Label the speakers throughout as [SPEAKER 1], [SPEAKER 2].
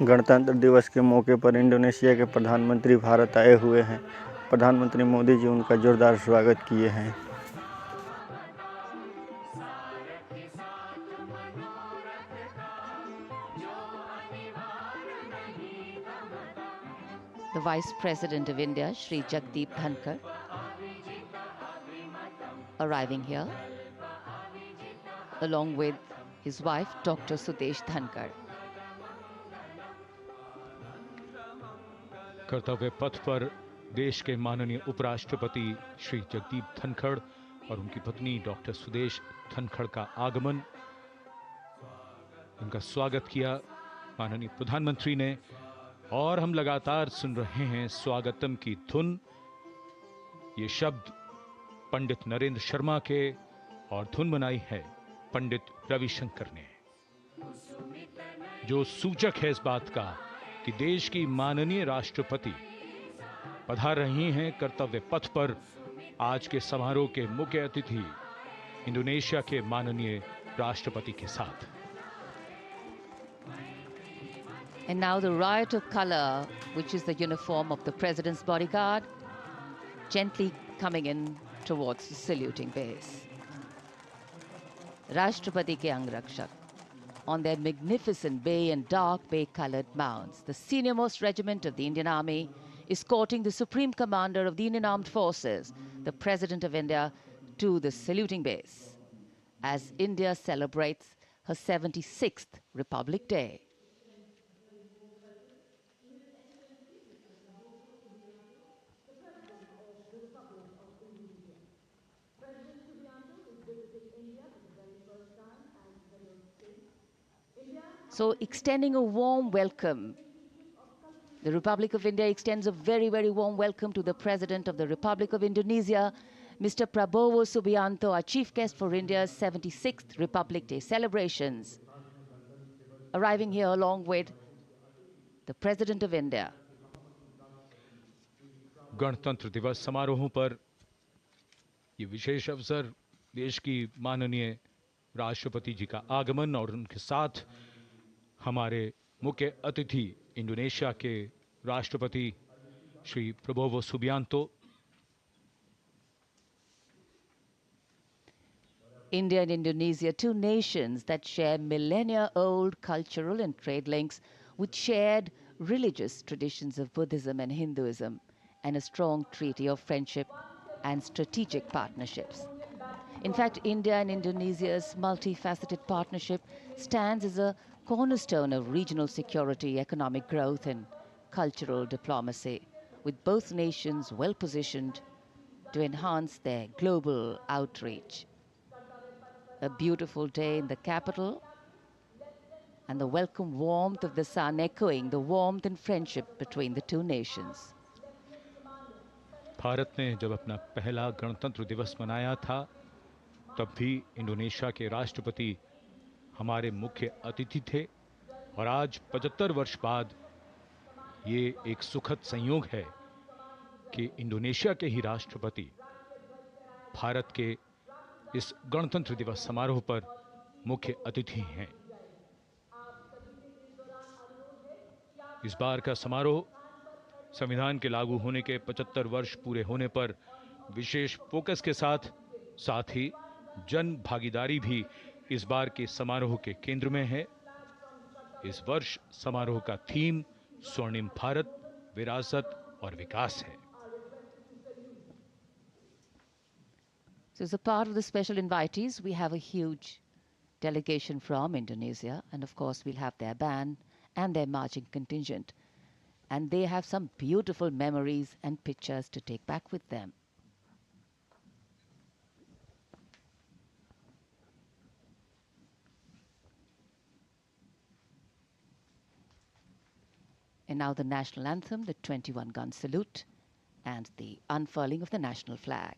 [SPEAKER 1] गणतंत्र दिवस के मौके पर इंडोनेशिया के प्रधानमंत्री भारत आए हुए हैं। प्रधानमंत्री मोदी जी उनका जोरदार स्वागत किए हैं।
[SPEAKER 2] The Vice President of India, Shri Jagdeep Dhankar, arriving here, along with his wife, Dr. Sudesh Dhankar.
[SPEAKER 3] कर्तव्य पथ पर देश के माननीय उपराष्ट्रपति श्री जगदीप धनखड़ और उनकी पत्नी डॉक्टर सुदेश धनखड़ का आगमन, उनका स्वागत किया माननीय प्रधानमंत्री ने। और हम लगातार सुन रहे हैं स्वागतम की धुन। ये शब्द पंडित नरेंद्र शर्मा के और धुन बनाई है पंडित रविशंकर ने, जो सूचक है इस बात का कि देश की माननीय राष्ट्रपति पधार रही हैं कर्तव्य पथ पर। आज के समारोह के मुख्य अतिथि इंडोनेशिया के माननीय राष्ट्रपति के साथ।
[SPEAKER 2] And now the riot of color, which is the uniform of the President's bodyguard, gently coming in towards the saluting base. Rashtrapati ke Angrakshak, on their magnificent bay and dark bay-colored mounts, the senior-most regiment of the Indian Army, escorting the Supreme Commander of the Indian Armed Forces, the President of India, to the saluting base, as India celebrates her 76th Republic Day. So extending a warm welcome. The Republic of India extends a very, very warm welcome to the President of the Republic of Indonesia, Mr. Prabowo Subianto, our chief guest for India's 76th Republic Day celebrations, arriving here along with the President of India.
[SPEAKER 3] गणतंत्र दिवस समारोहों पर ये विशेष अवसर, देश की माननीय राष्ट्रपति जी का आगमन और उनके साथ हमारे मुख्य अतिथि इंडोनेशिया के राष्ट्रपति Shri Prabowo Subianto.
[SPEAKER 2] India and Indonesia, two nations that share millennia-old cultural and trade links with shared religious traditions of Buddhism and Hinduism, and a strong treaty of friendship and strategic partnerships. In fact, India and Indonesia's multifaceted partnership stands as a cornerstone of regional security, economic growth, and cultural diplomacy, with both nations well positioned to enhance their global outreach. A beautiful day in the capital, and the welcome warmth of the sun echoing the warmth and friendship between the two nations.
[SPEAKER 3] Bharat ने जब अपना पहला गणतंत्र दिवस मनाया था, तब भी इंडोनेशिया के राष्ट्रपति हमारे मुख्य अतिथि थे। और आज 75 वर्ष बाद ये एक सुखद संयोग है कि इंडोनेशिया के ही राष्ट्रपति भारत के इस गणतंत्र दिवस समारोह पर मुख्य अतिथि हैं। इस बार का समारोह संविधान के लागू होने के 75 वर्ष पूरे होने पर विशेष फोकस के साथ ही जन भागीदारी भी इस बार के समारोह के केंद्र में है। इस वर्ष समारोह का थीम स्वर्णिम भारत, विरासत और विकास है।
[SPEAKER 2] So as a part of the special invitees, we have a huge delegation from Indonesia, and of course we'll have their band and their marching contingent. And they have some beautiful memories and pictures to take back with them. And now the national anthem, the 21-gun salute, and the unfurling of the national flag.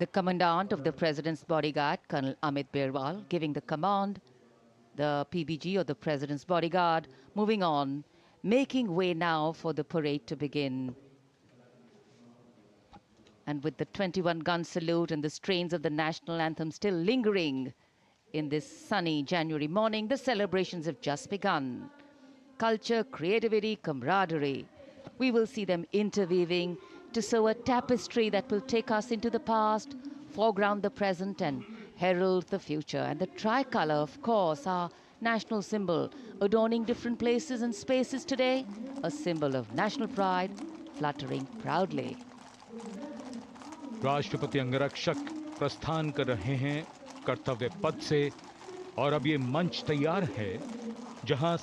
[SPEAKER 2] The commandant of the President's bodyguard, Colonel Amit Berwal, giving the command, the PBG or the President's bodyguard, moving on, making way now for the parade to begin. And with the 21-gun salute and the strains of the national anthem still lingering in this sunny January morning, the celebrations have just begun. Culture, creativity, camaraderie. We will see them interweaving to sew a tapestry that will take us into the past, foreground the present and herald the future. And the tricolour, of course, our national symbol, adorning different places and spaces today, a symbol of national pride, fluttering proudly.
[SPEAKER 3] राष्ट्रपति अंगरक्षक प्रस्थान कर रहे हैं कर्तव्य पथ से और अब ये मंच तैयार है जहां